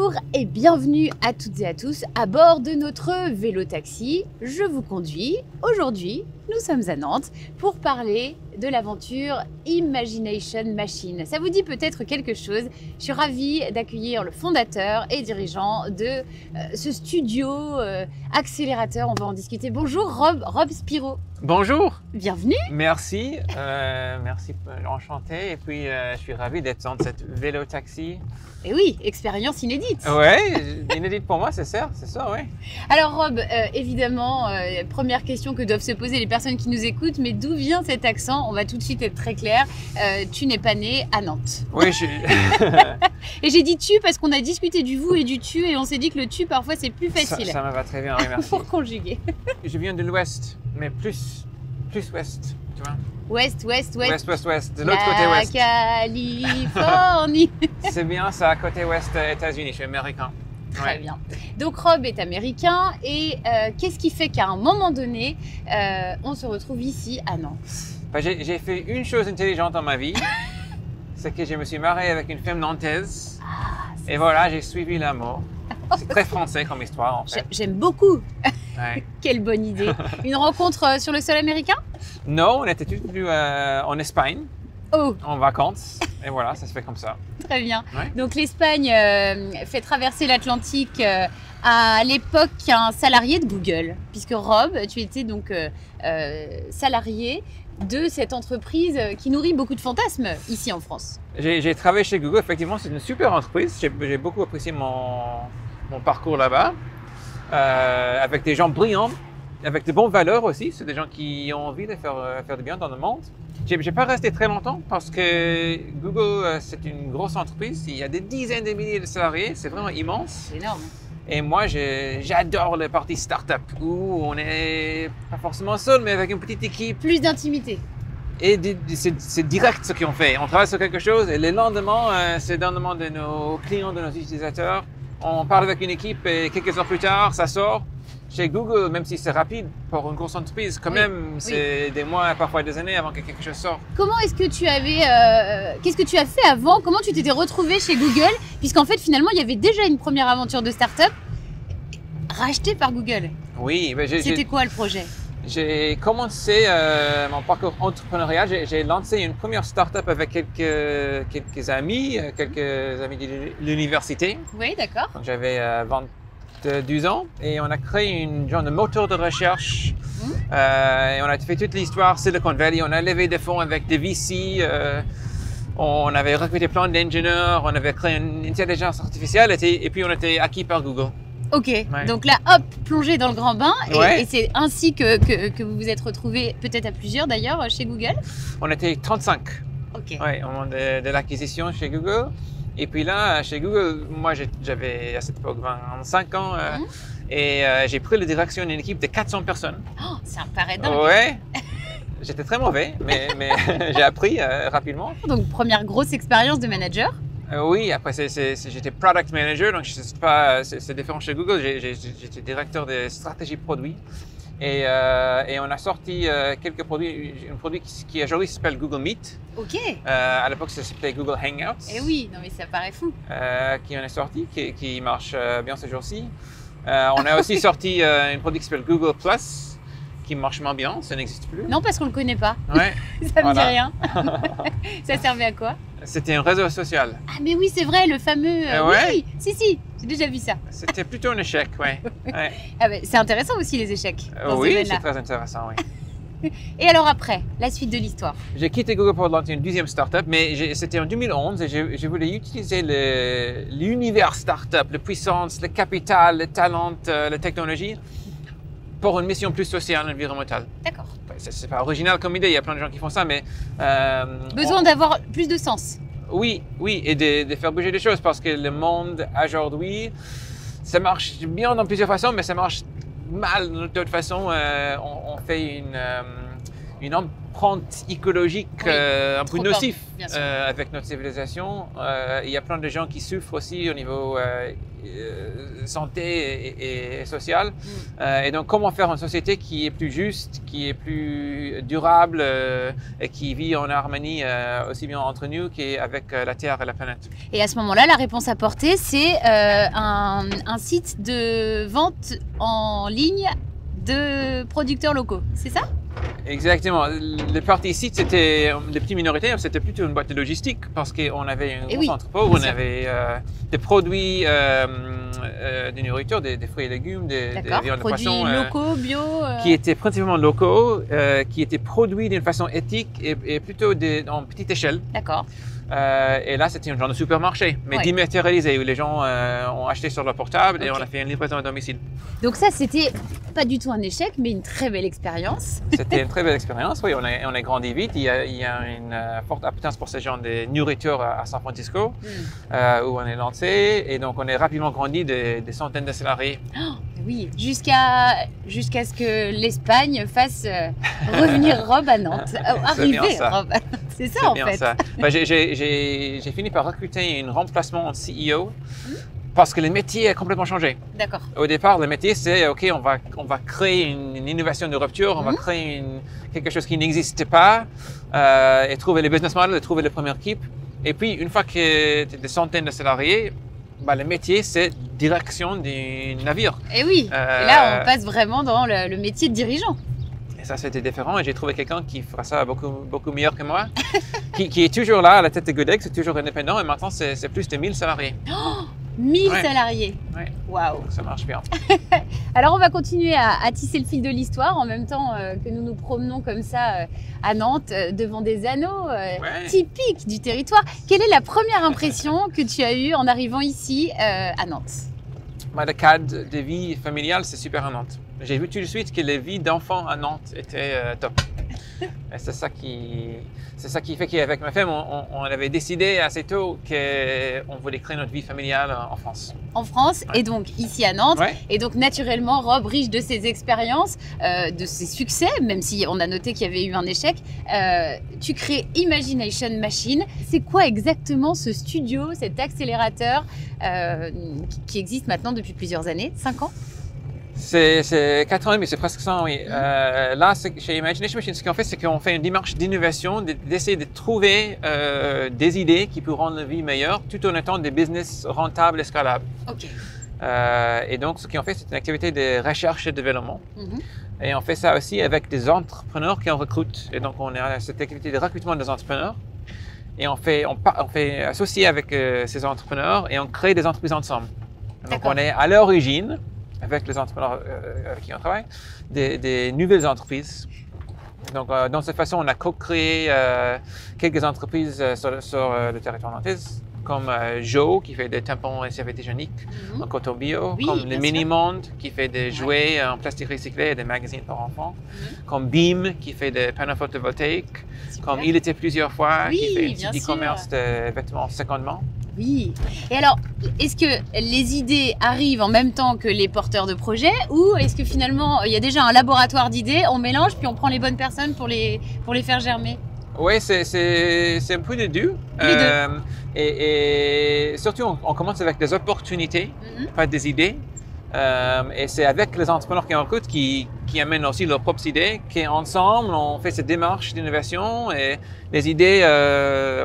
Bonjour et bienvenue à toutes et à tous à bord de notre vélo taxi. Je vous conduis. Aujourd'hui, nous sommes à Nantes pour parler de l'aventure Imagination Machine. Ça vous dit peut-être quelque chose? Je suis ravie d'accueillir le fondateur et dirigeant de ce studio accélérateur. On va en discuter. Bonjour Rob Spiro. Bonjour. Bienvenue. Merci, enchanté. Et puis, je suis ravi d'être dans cette vélo taxi. Et oui, expérience inédite. Ouais, inédite pour moi, c'est ça, oui. Alors Rob, évidemment, première question que doivent se poser les personnes qui nous écoutent, mais d'où vient cet accent? On va tout de suite être très clair. Tu n'es pas né à Nantes. Oui, Et j'ai dit tu parce qu'on a discuté du vous et du tu et on s'est dit que le tu parfois c'est plus facile. Ça me va très bien, oui, merci. Pour conjuguer. Je viens de l'ouest, mais plus ouest, tu vois. Ouest, de l'autre côté ouest. La Californie. C'est bien ça, côté ouest États-Unis, je suis américain. Très bien. Donc Rob est américain et qu'est-ce qui fait qu'à un moment donné, on se retrouve ici à Nantes? J'ai fait une chose intelligente dans ma vie, c'est que je me suis marié avec une femme nantaise. Et voilà, j'ai suivi l'amour. C'est très français comme histoire en fait. J'aime beaucoup. Ouais. Quelle bonne idée. Une rencontre sur le sol américain? Non, on était tous en Espagne, en vacances. Et voilà, ça se fait comme ça. Très bien. Ouais. Donc l'Espagne fait traverser l'Atlantique à l'époque un salarié de Google. Puisque Rob, tu étais donc salarié de cette entreprise qui nourrit beaucoup de fantasmes ici en France. J'ai travaillé chez Google, effectivement, c'est une super entreprise. J'ai beaucoup apprécié mon parcours là-bas, avec des gens brillants, avec de bonnes valeurs aussi. C'est des gens qui ont envie de faire du bien dans le monde. J'ai pas resté très longtemps parce que Google, c'est une grosse entreprise. Il y a des dizaines de milliers de salariés, c'est vraiment immense. C'est énorme. Et moi, j'adore le parti start-up où on n'est pas forcément seul, mais avec une petite équipe. Plus d'intimité. Et c'est direct ce qu'on fait. On travaille sur quelque chose et le lendemain, c'est dans le monde de nos clients, de nos utilisateurs. On parle avec une équipe et quelques heures plus tard, ça sort. Chez Google, même si c'est rapide pour une grosse entreprise, quand même, c'est des mois, parfois des années avant que quelque chose sorte. Comment est-ce que tu avais... qu'est-ce que tu as fait avant? Comment tu t'étais retrouvé chez Google? Puisqu'en fait, finalement, il y avait déjà une première aventure de start-up rachetée par Google. Oui. C'était quoi le projet? J'ai commencé mon parcours entrepreneurial. J'ai lancé une première start-up avec quelques amis de l'université. Oui, d'accord. Quand j'avais 22 ans. Et on a créé une genre de moteur de recherche. Et on a fait toute l'histoire Silicon Valley. On a levé des fonds avec des VC. On avait recruté plein d'ingénieurs. On avait créé une intelligence artificielle. Et puis on était acquis par Google. Ok, Ouais. donc là, hop, plongé dans le grand bain. Ouais. Et c'est ainsi que vous vous êtes retrouvés, peut-être à plusieurs d'ailleurs, chez Google. On était 35 Ok. au moment de l'acquisition chez Google. Et puis là, chez Google, moi j'avais à cette époque 25 ans et j'ai pris la direction d'une équipe de 400 personnes. Oh, ça me paraît dingue. Ouais, j'étais très mauvais, mais j'ai appris rapidement. Donc, première grosse expérience de manager. Oui, après j'étais product manager, donc c'est différent chez Google. J'étais directeur de stratégie produit et on a sorti quelques produits. Un produit qui aujourd'hui s'appelle Google Meet. Ok. À l'époque, ça s'appelait Google Hangouts. Et oui, non mais ça paraît fou. Qui en est sorti, qui marche bien ce jour-ci. On a aussi sorti un produit qui s'appelle Google Plus, qui marche moins bien, ça n'existe plus. Non, parce qu'on le connaît pas. Ouais. Ça me dit Voilà. rien. Ça servait à quoi? C'était un réseau social. Ah mais oui, c'est vrai, le fameux... Ouais. Oui, si, j'ai déjà vu ça. C'était plutôt un échec, ouais. Ouais. Ah bah, c'est intéressant aussi les échecs dans ce Oui, domaine-là. c'est très intéressant, oui. Et alors après, la suite de l'histoire. J'ai quitté Google pour lancer une deuxième startup, mais c'était en 2011 et je voulais utiliser l'univers startup, la puissance, le capital, le talent, la technologie pour une mission plus sociale, environnementale. D'accord. C'est pas original comme idée, il y a plein de gens qui font ça, mais... Besoin d'avoir plus de sens. Oui, et de faire bouger les choses parce que le monde aujourd'hui, ça marche bien dans plusieurs façons, mais ça marche mal d'autres façons. On fait une empreinte écologique Oui, un peu trop nocif bien sûr. avec notre civilisation. Il y a plein de gens qui souffrent aussi au niveau santé et social. Et donc, comment faire une société qui est plus juste, qui est plus durable et qui vit en harmonie aussi bien entre nous qu'avec la Terre et la planète. Et à ce moment-là, la réponse apportée, c'est un site de vente en ligne de producteurs locaux, c'est ça? Exactement. Le parti ici, c'était des petits minoritaires, c'était plutôt une boîte de logistique parce qu'on avait un Et gros oui, entrepôt, bien on sûr. avait des produits de nourriture, des fruits et légumes, des D'accord. viandes de Produits poisson locaux, bio. qui étaient principalement locaux, qui étaient produits d'une façon éthique et plutôt en petite échelle. D'accord. Et là, c'était un genre de supermarché, mais Ouais. dématérialisé, où les gens ont acheté sur leur portable et Ok. on a fait une livraison à domicile. Donc ça, c'était pas du tout un échec, mais une très belle expérience. C'était une très belle expérience, oui, on a grandi vite. Il y a une forte appétence pour ce genre de nourriture à San Francisco, où on est lancé. Et donc, on a rapidement grandi des centaines de salariés. Oui, jusqu'à ce que l'Espagne fasse revenir Rob à Nantes. Arriver bien ça. Rob à Nantes. C'est ça C'est en bien fait. ça. Ben, j'ai fini par recruter un remplacement en CEO parce que le métier a complètement changé. D'accord. Au départ, le métier, c'est OK, on va créer une innovation de rupture, on va créer quelque chose qui n'existe pas et trouver les business models, et trouver la première équipe. Et puis, une fois que tu as des centaines de salariés, ben, le métier, c'est direction du navire. Et oui, et là on passe vraiment dans le métier de dirigeant. Et ça, c'était différent. Et j'ai trouvé quelqu'un qui fera ça beaucoup meilleur que moi, qui est toujours là à la tête de Goodegg, c'est toujours indépendant. Et maintenant, c'est plus de 1000 salariés. 1000 Ouais. salariés. Ouais. Waouh. Donc, ça marche bien. Alors on va continuer à tisser le fil de l'histoire en même temps que nous nous promenons comme ça à Nantes devant des anneaux Ouais. typiques du territoire. Quelle est la première impression que tu as eue en arrivant ici à Nantes? Le cadre de vie familiale, c'est super à Nantes. J'ai vu tout de suite que les vies d'enfants à Nantes étaient top. Et c'est ça qui fait qu'avec ma femme, on avait décidé assez tôt qu'on voulait créer notre vie familiale en France. En France Ouais. et donc ici à Nantes. Ouais. Et donc naturellement, Rob, riche de ses expériences, de ses succès, même si on a noté qu'il y avait eu un échec, tu crées Imagination Machine. C'est quoi exactement ce studio, cet accélérateur qui existe maintenant depuis plusieurs années? 5 ans? C'est 4 ans, mais c'est presque ça, oui. Là, chez Imagination Machine, ce qu'on fait, c'est qu'on fait une démarche d'innovation, d'essayer de trouver des idées qui pourront rendre la vie meilleure, tout en étant des business rentables et scalables. Ok. Et donc, ce qu'on fait, c'est une activité de recherche et développement. Mhm. Et on fait ça aussi avec des entrepreneurs qu'on recrute. Et donc, on a cette activité de recrutement des entrepreneurs. Et on fait associer avec ces entrepreneurs et on crée des entreprises ensemble. Donc, D'accord. on est à l'origine, avec les entrepreneurs avec qui on travaille, des nouvelles entreprises. Donc, dans cette façon, on a co-créé quelques entreprises sur le territoire nantais, comme Joe, qui fait des tampons et serviettes hygiéniques en coton bio, Oui, comme bien le sûr. Mini-Monde, qui fait des jouets en plastique recyclé et des magazines pour enfants, comme Beam, qui fait des panneaux photovoltaïques, Super. comme Il était plusieurs fois, Oui, qui fait un bien petit sûr. e-commerce de vêtements secondement. Oui. Et alors, est-ce que les idées arrivent en même temps que les porteurs de projets ou est-ce que finalement il y a déjà un laboratoire d'idées, on mélange puis on prend les bonnes personnes pour les faire germer? Oui, c'est un peu des deux. Les deux. Et surtout, on commence avec des opportunités, Mhm. pas des idées. Et c'est avec les entrepreneurs qui en recrutent qui amènent aussi leurs propres idées, qu'ensemble, on fait cette démarche d'innovation et les idées,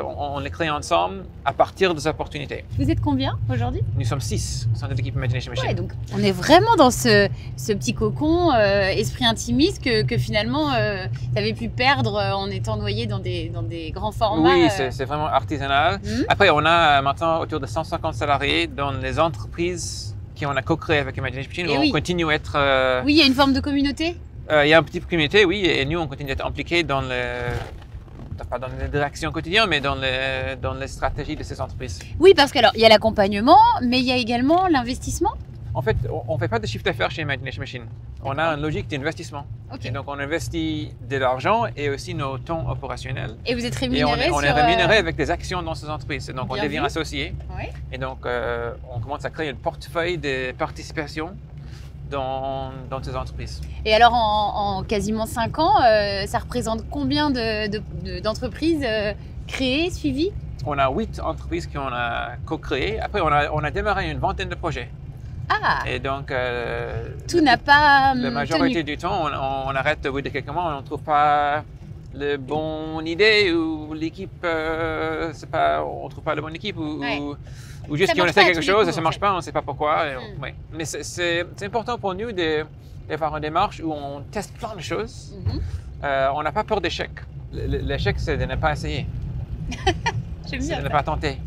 on les crée ensemble à partir des opportunités. Vous êtes combien aujourd'hui? Nous sommes 6 au sein de l'équipe Imagination Machine. Ouais, donc on est vraiment dans ce petit cocon esprit intimiste que finalement tu avais pu perdre en étant noyé dans des grands formats. Oui, c'est vraiment artisanal. Mhm. Après, on a maintenant autour de 150 salariés dans les entreprises qu'on a co-créées avec Imagination Machine. Et On oui. continue à être... Oui, il y a une forme de communauté. il y a un petit communauté, oui, et nous, on continue d'être impliqués dans pas dans les directions quotidiennes, mais dans les stratégies de ces entreprises. Oui, parce qu'il y a l'accompagnement, mais il y a également l'investissement. En fait, on ne fait pas de chiffre d'affaires chez Imagination Machine. On a une logique d'investissement. Ok. Et donc, on investit de l'argent et aussi nos temps opérationnels. Et vous êtes Et rémunéré on est sur, rémunéré avec des actions dans ces entreprises. Et donc, on Bien devient vu. associé. Ouais. Et donc, on commence à créer un portefeuille de participation dans ces entreprises. Et alors, en quasiment 5 ans, ça représente combien d'entreprises créées, suivies? On a 8 entreprises qu'on a co-créées. Après, on a démarré une vingtaine de projets. Ah! Et donc, Tout n'a pas la majorité tenu. du temps, on arrête au bout de quelques mois, on ne trouve pas la bonne idée ou l'équipe, on ne trouve pas la bonne équipe ou juste Ça qu'on marche essaie pas à quelque tous les chose coups, et ça ne en marche fait. pas, on ne sait pas pourquoi. Ouais. Mais c'est important pour nous d'avoir une démarche où on teste plein de choses. On n'a pas peur d'échec. L'échec, c'est de ne pas essayer, J'aime c'est bien de ne ça. pas tenter.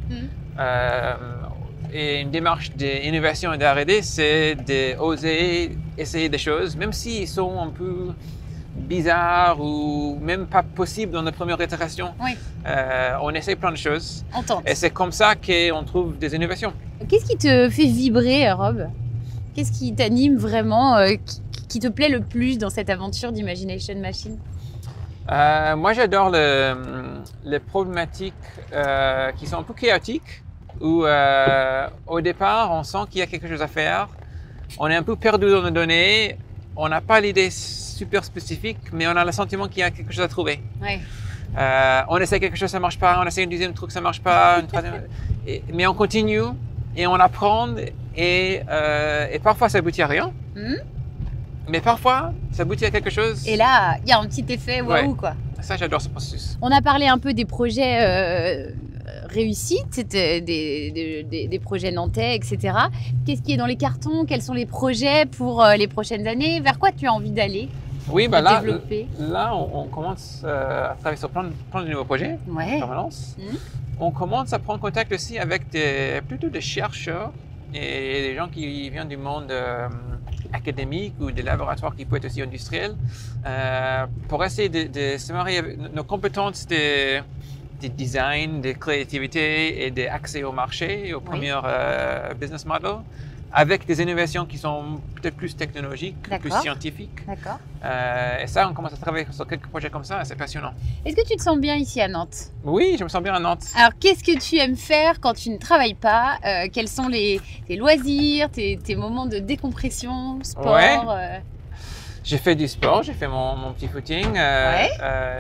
Et une démarche d'innovation et d'R&D, c'est d'oser essayer des choses, même s'ils sont un peu bizarres ou même pas possibles dans notre première itération. Oui. On essaie plein de choses. On tente. Et c'est comme ça qu'on trouve des innovations. Qu'est-ce qui te fait vibrer, Rob? Qu'est-ce qui t'anime vraiment, qui te plaît le plus dans cette aventure d'Imagination Machine? Moi, j'adore les problématiques qui sont un peu chaotiques, où au départ, on sent qu'il y a quelque chose à faire. On est un peu perdu dans nos données. On n'a pas l'idée super spécifique, mais on a le sentiment qu'il y a quelque chose à trouver. Ouais. On essaie quelque chose, ça marche pas. On essaie un deuxième truc, ça marche pas. Une troisième... mais on continue et on apprend. Et parfois, ça aboutit à rien. Mais parfois, ça aboutit à quelque chose. Et là, il y a un petit effet waouh, Ouais. quoi. Ça, j'adore ce processus. On a parlé un peu des projets réussis, des projets nantais, etc. Qu'est-ce qui est dans les cartons? Quels sont les projets pour les prochaines années? Vers quoi tu as envie d'aller? Oui, de là, développer? on commence à travailler sur plein de nouveaux projets Ouais. en permanence. On commence à prendre contact aussi avec plutôt des chercheurs et des gens qui viennent du monde académique ou des laboratoires qui peuvent être aussi industriels pour essayer de se marier avec nos compétences de design, de créativité et d'accès au marché, au premier business model, avec des innovations qui sont peut-être plus technologiques, plus D'accord. scientifiques. D'accord. Et ça, on commence à travailler sur quelques projets comme ça, c'est passionnant. Est-ce que tu te sens bien ici à Nantes? Oui, je me sens bien à Nantes. Alors, qu'est-ce que tu aimes faire quand tu ne travailles pas? Quels sont tes loisirs, tes moments de décompression, sport? Ouais. J'ai fait du sport, j'ai fait mon petit footing,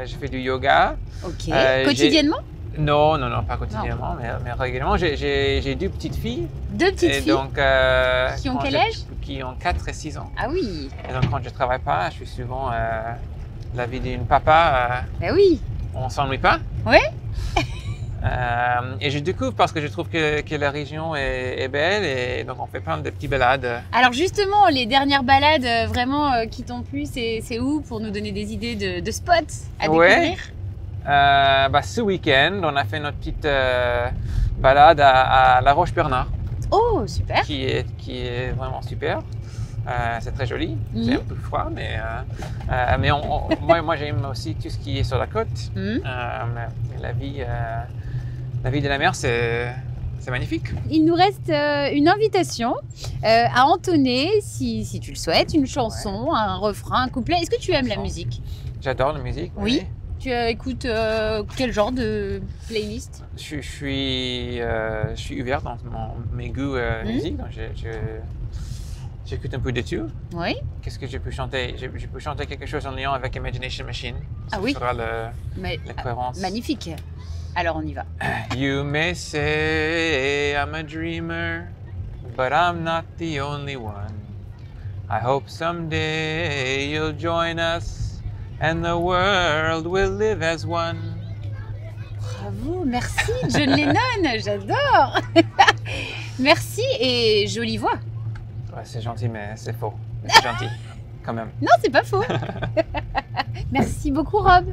j'ai fait du yoga. Ok. j'ai- Quotidiennement? Non, pas quotidiennement, mais régulièrement. J'ai 2 petites filles. 2 petites Et filles? donc, Qui ont quand quel âge? Qui ont 4 et 6 ans. Ah oui. Et donc, quand je ne travaille pas, je suis souvent la vie d'une papa. Bah oui. On ne s'ennuie pas. Ouais. Et je découvre parce que je trouve que la région est belle et donc on fait plein de petites balades. Alors justement, les dernières balades vraiment qui t'ont plu, c'est où pour nous donner des idées de spots à découvrir? Ce week-end, on a fait notre petite balade à La Roche-Bernard, Oh, super. qui est vraiment super. C'est très joli, c'est un peu froid, mais moi j'aime aussi tout ce qui est sur la côte. La vie de la mer, c'est magnifique. Il nous reste une invitation à entonner, si tu le souhaites, une chanson, un refrain, un couplet. Est-ce que tu aimes la musique? J'adore la musique. Oui. Tu écoutes quel genre de playlist? Je suis ouvert dans mes goûts musique, donc j'écoute un peu de tout. Oui. Qu'est-ce que je peux chanter? Je peux chanter quelque chose en lien avec Imagination Machine. Ah oui. Ça fera la cohérence. Magnifique. Alors on y va. You may say I'm a dreamer, but I'm not the only one. I hope someday you'll join us and the world will live as one. Bravo, merci John Lennon, j'adore. Merci et jolie voix. Ouais, c'est gentil, mais c'est faux. Mais c'est gentil, quand même. Non, c'est pas faux. Merci beaucoup Rob.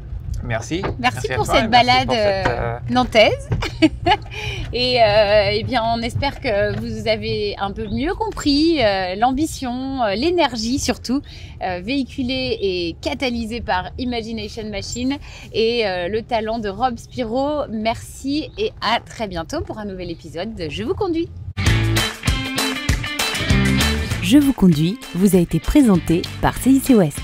Merci. Merci à pour toi cette et merci balade pour cette, nantaise. Et eh bien, on espère que vous avez un peu mieux compris l'ambition, l'énergie surtout, véhiculée et catalysée par Imagination Machine et le talent de Rob Spiro. Merci et à très bientôt pour un nouvel épisode de Je vous conduis. Je vous conduis vous a été présenté par CIC West.